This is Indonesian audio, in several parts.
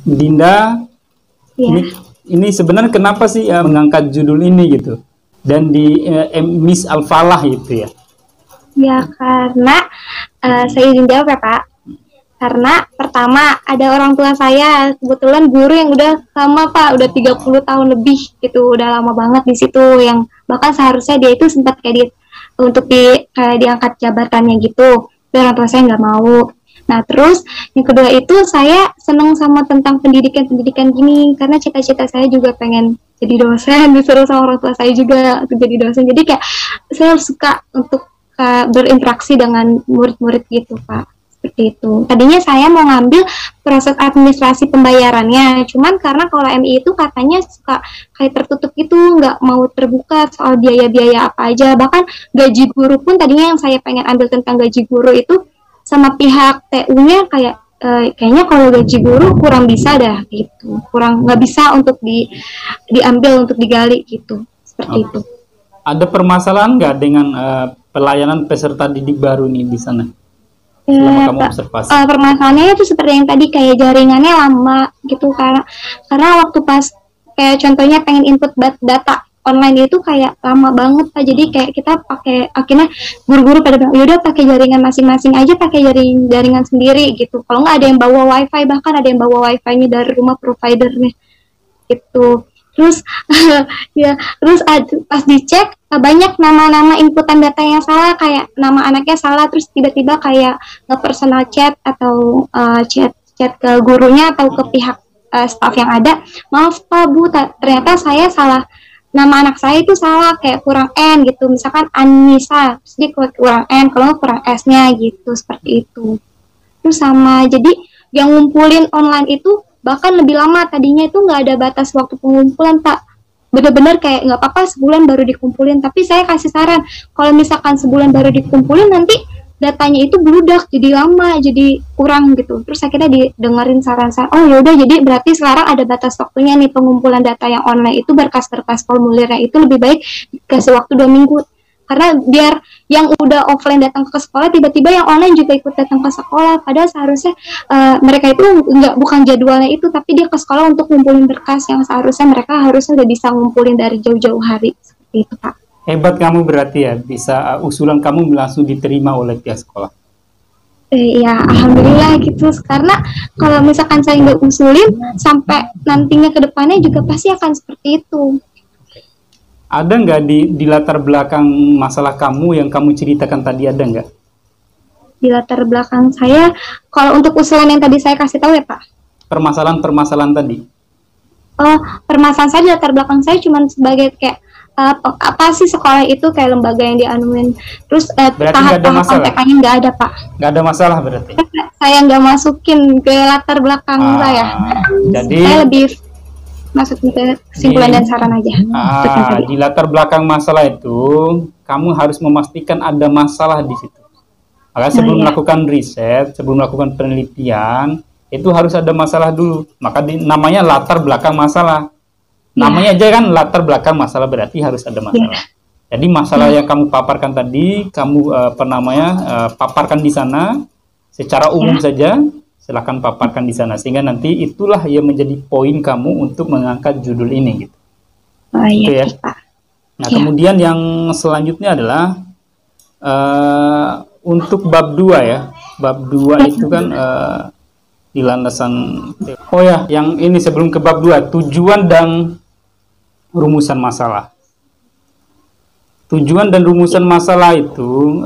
Dinda, Ya, ini sebenarnya kenapa sih mengangkat judul ini gitu? Dan di Miss Al-Falah itu ya. ya karena saya izin jawab ya Pak. Karena pertama ada orang tua saya kebetulan guru yang udah lama Pak, udah 30 tahun lebih gitu, udah lama banget di situ yang bahkan seharusnya dia itu sempat kayak untuk kayak diangkat jabatannya gitu. Tapi orang tua saya nggak mau. Nah, terus yang kedua itu saya seneng sama tentang pendidikan-pendidikan gini karena cita-cita saya juga pengen jadi dosen, disuruh sama orang tua saya juga untuk jadi dosen. Jadi kayak saya suka untuk berinteraksi dengan murid-murid gitu, Pak. Seperti itu. Tadinya saya mau ngambil proses administrasi pembayarannya, cuman karena kalau MI itu katanya suka kayak tertutup gitu, nggak mau terbuka soal biaya-biaya apa aja. Bahkan gaji guru pun tadinya yang saya pengen ambil tentang gaji guru itu sama pihak TU-nya kayak kayaknya kalau gaji guru kurang bisa dah gitu, kurang nggak bisa untuk diambil untuk digali gitu, seperti itu. Ada permasalahan nggak dengan pelayanan peserta didik baru nih di sana? Selama kamu observasi. Permasalahannya itu seperti yang tadi kayak jaringannya lama gitu karena waktu pas kayak contohnya pengen input data online itu kayak lama banget Pak. Jadi kayak kita pakai akhirnya guru-guru pada bilang yaudah pakai jaringan masing-masing aja, pakai jaringan sendiri gitu. Kalau nggak ada yang bawa wifi, bahkan ada yang bawa wifi-nya dari rumah providernya gitu. Terus ya terus pas dicek banyak nama-nama inputan data yang salah, kayak nama anaknya salah, terus tiba-tiba kayak nge-personal chat atau chat ke gurunya atau ke pihak staff yang ada, maaf Pak Bu, ternyata saya salah, nama anak saya itu salah, kayak kurang N gitu, misalkan Anissa, terus dia kurang N, kalau kurang S-nya gitu, seperti itu. Terus sama, jadi yang ngumpulin online itu bahkan lebih lama, tadinya itu nggak ada batas waktu pengumpulan Pak, bener-bener kayak nggak apa-apa sebulan baru dikumpulin, tapi saya kasih saran kalau misalkan sebulan baru dikumpulin nanti datanya itu bludak, jadi lama, jadi kurang gitu. Terus akhirnya didengerin saran saya, oh yaudah jadi berarti sekarang ada batas waktunya nih pengumpulan data yang online itu, berkas-berkas formulirnya itu lebih baik dikasih waktu 2 minggu, karena biar yang udah offline datang ke sekolah tiba-tiba yang online juga ikut datang ke sekolah, padahal seharusnya mereka itu bukan jadwalnya itu, tapi dia ke sekolah untuk ngumpulin berkas yang seharusnya mereka harusnya udah bisa ngumpulin dari jauh-jauh hari, seperti itu Pak. Hebat kamu berarti ya, bisa usulan kamu langsung diterima oleh pihak sekolah. Ya alhamdulillah gitu, karena kalau misalkan saya nggak usulin sampai nantinya ke depannya juga pasti akan seperti itu. Ada nggak di latar belakang masalah kamu yang kamu ceritakan tadi, ada nggak? Di latar belakang saya, kalau untuk usulan yang tadi saya kasih tahu ya Pak? Permasalahan-permasalahan tadi? Oh, permasalahan saya di latar belakang saya cuma sebagai kayak apa sih sekolah itu kayak lembaga yang dianuin, terus tahap-tahap kontekannya nggak ada Pak. Nggak ada masalah berarti? Saya nggak masukin ke latar belakang saya. Jadi saya lebih masukin ke kesimpulan dan saran aja. Di latar belakang masalah itu, kamu harus memastikan ada masalah di situ. Maka sebelum melakukan riset, sebelum melakukan penelitian, itu harus ada masalah dulu. Maka namanya latar belakang masalah. Namanya aja kan latar belakang masalah, berarti harus ada masalah. Jadi masalah yang kamu paparkan tadi, kamu paparkan di sana secara umum saja. Silahkan paparkan di sana, sehingga nanti itulah yang menjadi poin kamu untuk mengangkat judul ini gitu. Gitu ya. Nah, kemudian yang selanjutnya adalah untuk bab 2 ya. Bab 2 itu kan di landasan, oh ya, yang ini sebelum ke bab 2, tujuan dan rumusan masalah. Tujuan dan rumusan masalah itu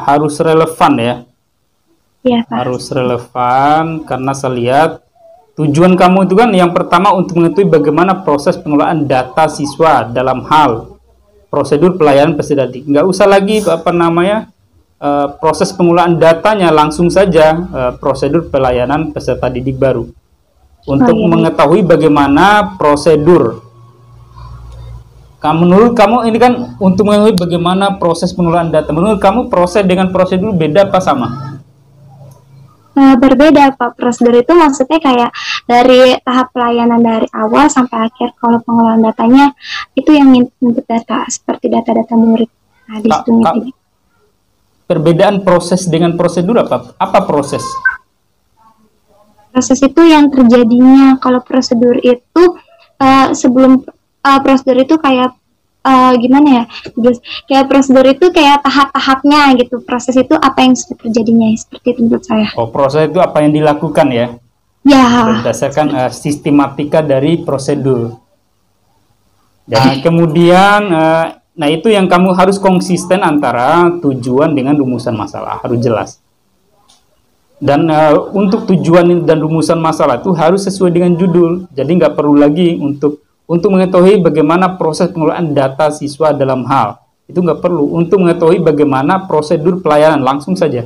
harus relevan ya. Ya, Pak. Harus relevan, karena saya lihat tujuan kamu itu kan yang pertama untuk mengetahui bagaimana proses pengelolaan data siswa dalam hal prosedur pelayanan peserta didik. Nggak usah lagi proses pengelolaan datanya, langsung saja prosedur pelayanan peserta didik baru. Untuk mengetahui bagaimana prosedur. Menurut kamu ini kan untuk mengetahui bagaimana proses pengelolaan data. Menurut kamu proses dengan prosedur beda apa sama? Berbeda Pak. Prosedur itu maksudnya kayak dari tahap pelayanan dari awal sampai akhir. Kalau pengelolaan datanya itu yang input data seperti data-data murid. Nah, di situ perbedaan proses dengan prosedur apa? Apa proses? proses itu yang terjadinya. Kalau prosedur itu sebelum prosedur itu kayak gimana ya? Kayak prosedur itu kayak tahap-tahapnya gitu. Proses itu apa yang sudah terjadinya seperti itu menurut saya. Oh, proses itu apa yang dilakukan ya? Ya. Berdasarkan sistematika dari prosedur. Dan kemudian, nah itu yang kamu harus konsisten antara tujuan dengan rumusan masalah, harus jelas. Dan untuk tujuan dan rumusan masalah itu harus sesuai dengan judul. Jadi nggak perlu lagi untuk mengetahui bagaimana proses pengelolaan data siswa dalam hal. Itu nggak perlu. Untuk mengetahui bagaimana prosedur pelayanan, langsung saja.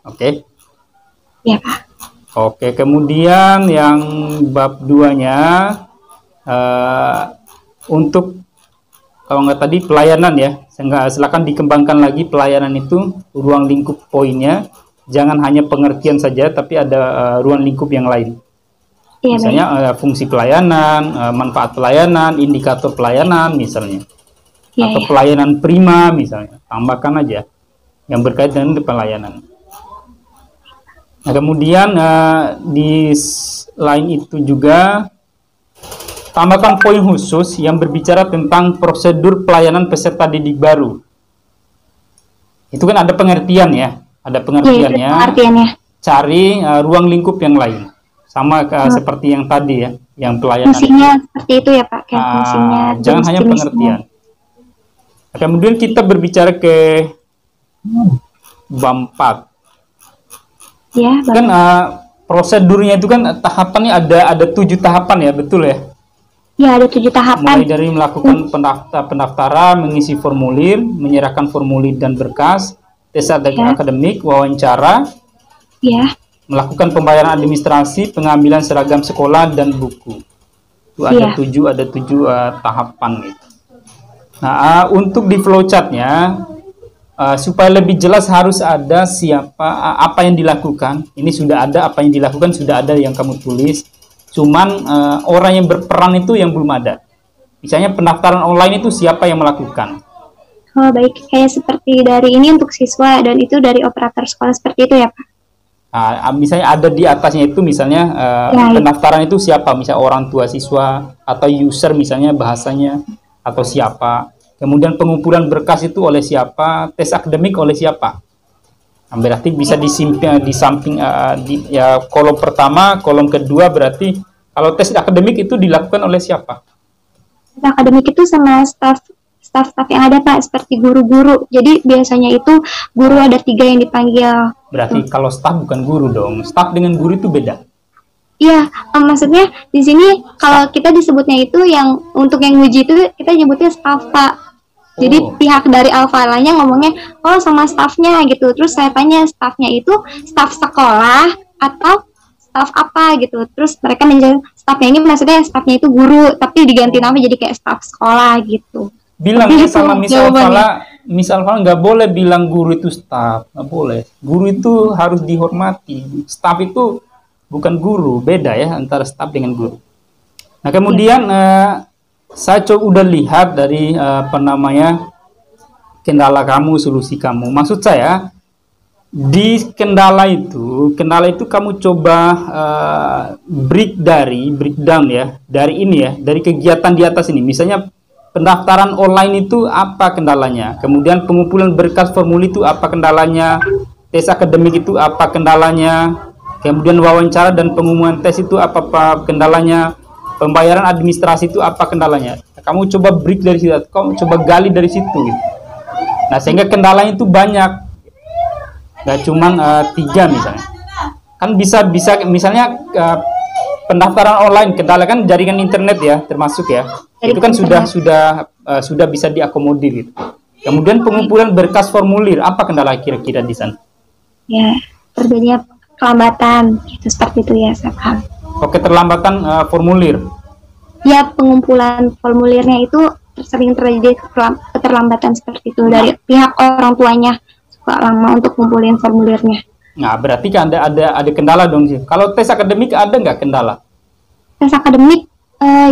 Oke? Ya, Pak. Oke, kemudian yang bab 2-nya, untuk kalau nggak tadi pelayanan ya, silakan dikembangkan lagi pelayanan itu, ruang lingkup poinnya, jangan hanya pengertian saja, tapi ada ruang lingkup yang lain. Ya, misalnya fungsi pelayanan, manfaat pelayanan, indikator pelayanan misalnya, ya, atau pelayanan prima misalnya, tambahkan aja yang berkaitan dengan pelayanan. Nah, kemudian di lain itu juga tambahkan poin khusus yang berbicara tentang prosedur pelayanan peserta didik baru. Itu kan ada pengertian ya, ada pengertiannya. Cari ruang lingkup yang lain, sama seperti yang tadi ya, yang pelayanan. Fungsinya seperti itu ya Pak, kayak fungsinya. Jangan hanya pengertian. Kemudian kita berbicara ke bab 4. Ya, kan prosedurnya itu kan tahapannya ada 7 tahapan ya, betul ya? Ya, ada 7 tahapan. Mulai dari melakukan pendaftaran, mengisi formulir, menyerahkan formulir dan berkas, tes akademik, wawancara, ya, melakukan pembayaran administrasi, pengambilan seragam sekolah dan buku. Itu ada 7 tahapan gitu. Nah, untuk di flowchartnya, supaya lebih jelas harus ada apa yang dilakukan. Ini sudah ada, apa yang dilakukan sudah ada yang kamu tulis. Cuman orang yang berperan itu yang belum ada. Misalnya pendaftaran online itu siapa yang melakukan. Oh baik, kayak seperti dari ini untuk siswa dan itu dari operator sekolah seperti itu ya Pak? Misalnya ada di atasnya itu misalnya pendaftaran itu siapa. Misalnya orang tua siswa atau user misalnya bahasanya atau siapa. Kemudian pengumpulan berkas itu oleh siapa, tes akademik oleh siapa. Nah, berarti bisa di samping ya, kolom pertama, kolom kedua berarti kalau tes akademik itu dilakukan oleh siapa? Tes akademik itu sama staf yang ada Pak, seperti guru-guru. Jadi biasanya itu guru ada 3 yang dipanggil. Berarti kalau staf bukan guru dong. Staf dengan guru itu beda. Iya, maksudnya di sini kalau kita disebutnya itu yang untuk yang nguji itu kita nyebutnya staf Pak. Jadi pihak dari Alfalanya ngomongnya, oh sama stafnya gitu. Terus saya tanya stafnya itu staf sekolah atau staf apa gitu. Terus mereka menjawab stafnya ini maksudnya stafnya itu guru, tapi diganti nama jadi kayak staf sekolah gitu. Bilangnya sama misal nggak boleh bilang guru itu staf, nggak boleh. Guru itu harus dihormati. Staf itu bukan guru, beda ya antara staf dengan guru. Nah kemudian saya udah lihat dari kendala kamu, solusi kamu. Maksud saya di kendala itu kamu coba breakdown ya dari ini ya, dari kegiatan di atas ini. Misalnya pendaftaran online itu apa kendalanya, kemudian pengumpulan berkas formulir itu apa kendalanya, tes akademik itu apa kendalanya, kemudian wawancara dan pengumuman tes itu apa kendalanya, pembayaran administrasi itu apa kendalanya. Kamu coba break dari situ, kamu coba gali dari situ gitu. Nah sehingga kendalanya itu banyak, nggak cuma 3 misalnya. Kan bisa misalnya pendaftaran online, kendala kan jaringan internet ya, termasuk ya. Itu kan sudah bisa diakomodir gitu. Kemudian pengumpulan berkas formulir, apa kendala kira-kira di sana? Ya, terjadinya kelambatan, itu seperti itu ya, saya paham. Oke, terlambatan formulir. Ya, pengumpulan formulirnya itu sering terjadi keterlambatan seperti itu dari pihak orang tuanya, suka lama untuk ngumpulin formulirnya. Nah, berarti kan ada kendala dong sih. Kalau tes akademik ada nggak kendala? Tes akademik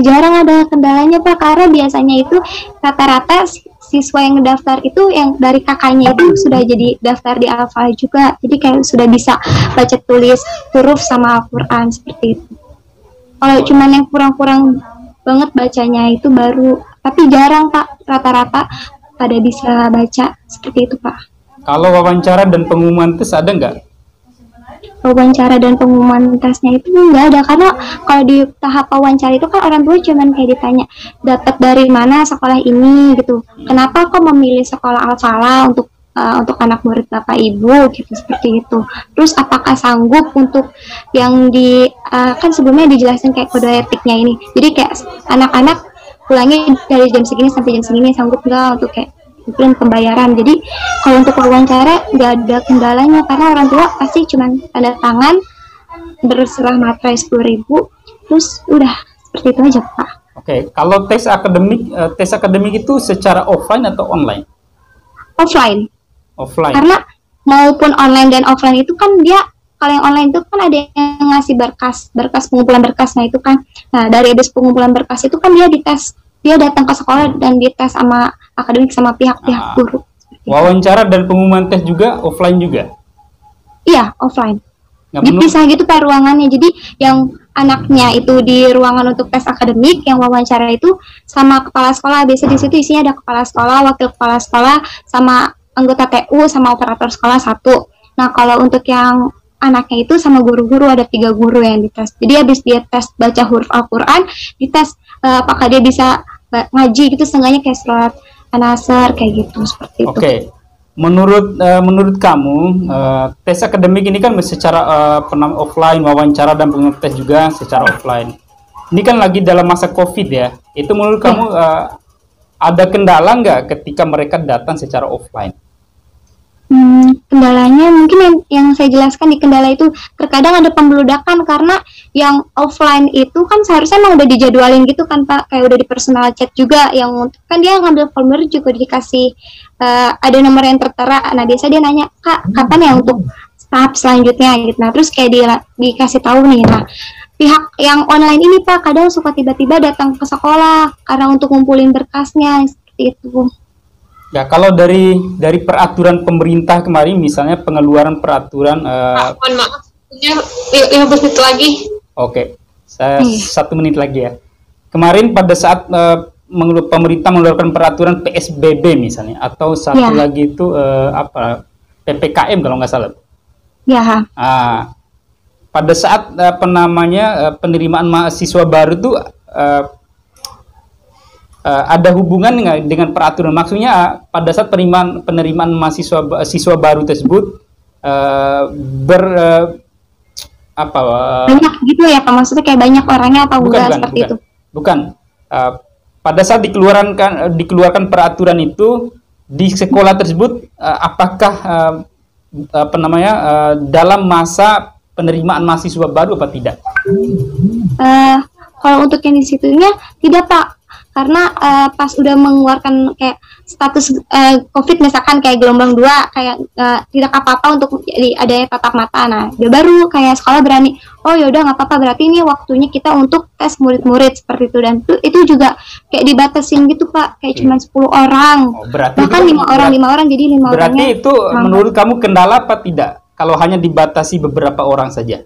Jarang ada kendalanya Pak, karena biasanya itu rata-rata siswa yang daftar itu yang dari kakaknya itu sudah jadi daftar di Alfa juga, jadi kayak sudah bisa baca tulis huruf sama Al-Quran seperti itu. Kalau cuman yang kurang-kurang banget bacanya itu baru, tapi jarang Pak, rata-rata pada bisa baca seperti itu Pak. Kalau wawancara dan pengumuman tes ada nggak? Wawancara dan pengumuman tesnya itu nggak ada, karena kalau di tahap wawancara itu kan orang tua cuman kayak ditanya dapat dari mana sekolah ini gitu, kenapa kok memilih sekolah Al-Falah untuk anak murid bapak ibu gitu, seperti itu. Terus apakah sanggup untuk yang di kan sebelumnya dijelasin kayak kode etiknya ini, jadi kayak anak-anak pulangnya dari jam segini sampai jam segini, sanggup nggak untuk kayak belum pembayaran. Jadi kalau untuk wawancara nggak ada kendalanya, karena orang tua pasti cuma tanda tangan berserah materai 10.000, terus udah seperti itu aja Pak. Oke, kalau tes akademik itu secara offline atau online? Offline. Karena maupun online dan offline itu kan dia, kalau yang online itu kan ada yang ngasih berkas pengumpulan berkasnya itu kan. Nah dari habis pengumpulan berkas itu kan dia datang ke sekolah dan dites sama akademik sama pihak-pihak guru. Wawancara dan pengumuman tes juga offline juga? Iya, offline. Dipisah gitu Pak ruangannya. Jadi yang anaknya itu di ruangan untuk tes akademik, yang wawancara itu sama kepala sekolah. Biasa di situ isinya ada kepala sekolah, wakil kepala sekolah, sama anggota TU, sama operator sekolah 1. Nah kalau untuk yang anaknya itu sama guru-guru, ada 3 guru yang dites. Jadi habis dia tes baca huruf Al-Quran, dites apakah dia bisa ngaji gitu, setengahnya kayak surat An-Nasr kayak gitu, seperti itu. Oke. Menurut kamu tes akademik ini kan secara offline, wawancara dan pengumuman tes juga secara offline. Ini kan lagi dalam masa COVID ya. Itu menurut kamu ada kendala nggak ketika mereka datang secara offline? Kendalanya mungkin yang saya jelaskan di kendala itu terkadang ada pembeludakan, karena yang offline itu kan seharusnya emang udah dijadwalin gitu kan Pak, kayak udah di personal chat juga, yang kan dia ngambil formulir juga dikasih ada nomor yang tertera. Nah biasa dia nanya, Kak kapan ya untuk tahap selanjutnya gitu. Nah terus kayak dikasih tahu nih. Nah pihak yang online ini Pak kadang suka tiba-tiba datang ke sekolah karena untuk ngumpulin berkasnya seperti itu. Ya, kalau dari peraturan pemerintah kemarin, misalnya pengeluaran peraturan mohon maaf, 15 menit lagi. Oke, saya 1 menit lagi ya. Kemarin pada saat pemerintah mengeluarkan peraturan PSBB misalnya, atau satu lagi itu PPKM kalau nggak salah. Ya. Pada saat penerimaan mahasiswa baru itu ada hubungan dengan peraturan, maksudnya pada saat penerimaan siswa baru tersebut banyak gitu ya Pak, maksudnya kayak banyak orangnya atau seperti itu? Bukan. Pada saat dikeluarkan peraturan itu di sekolah tersebut, apakah dalam masa penerimaan mahasiswa baru apa tidak? Kalau untuk yang di situnya tidak Pak, karena pas udah mengeluarkan kayak status COVID misalkan kayak gelombang 2, kayak tidak apa-apa untuk jadi adanya tatap mata. Nah dia baru kayak sekolah berani, oh yaudah nggak apa-apa, berarti ini waktunya kita untuk tes murid-murid seperti itu. Dan itu juga kayak dibatasin gitu Pak, kayak cuma 10 orang, bahkan 5 orang, jadi 5 orangnya. Berarti itu menurut kamu kendala apa tidak kalau hanya dibatasi beberapa orang saja?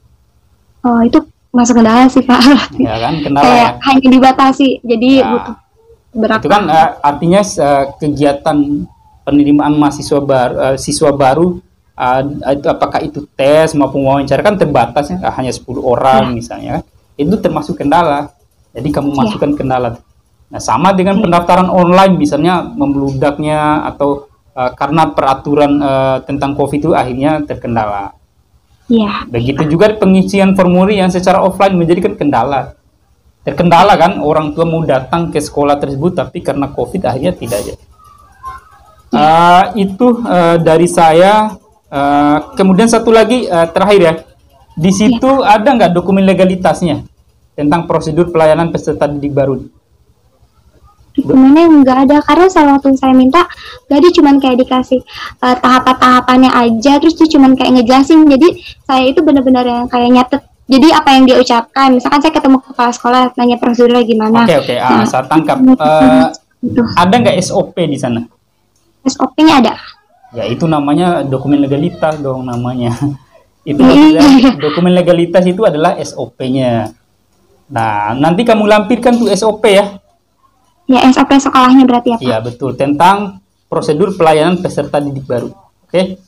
Oh itu masuk kendala sih Pak. Ya kan, kendala kayak ya. Hanya dibatasi, jadi butuh berapa? Itu kan artinya kegiatan penerimaan siswa baru itu apakah itu tes maupun wawancara kan terbatas ya, hanya 10 orang misalnya, itu termasuk kendala. Jadi kamu masukkan kendala. Nah sama dengan pendaftaran online misalnya membeludaknya atau karena peraturan tentang COVID itu akhirnya terkendala. Begitu juga pengisian formulir yang secara offline menjadikan terkendala kan, orang tua mau datang ke sekolah tersebut tapi karena COVID akhirnya tidak aja. Itu dari saya. Kemudian satu lagi terakhir ya, di situ ada nggak dokumen legalitasnya tentang prosedur pelayanan peserta didik baru? Dokumennya nggak ada, karena waktu saya minta jadi cuman kayak dikasih tahapan-tahapannya aja, terus dia cuman kayak ngejelasin. Jadi saya itu benar-benar yang kayak nyatet Jadi apa yang dia ucapkan, misalkan saya ketemu kepala sekolah nanya prosedurnya gimana. Oke, saya tangkap. Gitu. Ada nggak SOP di sana? SOP-nya ada. Ya itu namanya dokumen legalitas dong namanya. Itu Iya. maksudnya dokumen legalitas itu adalah SOP-nya. Nah, nanti kamu lampirkan tuh SOP ya. Ya SOP sekolahnya berarti ya Pak. Iya betul, tentang prosedur pelayanan peserta didik baru. Oke?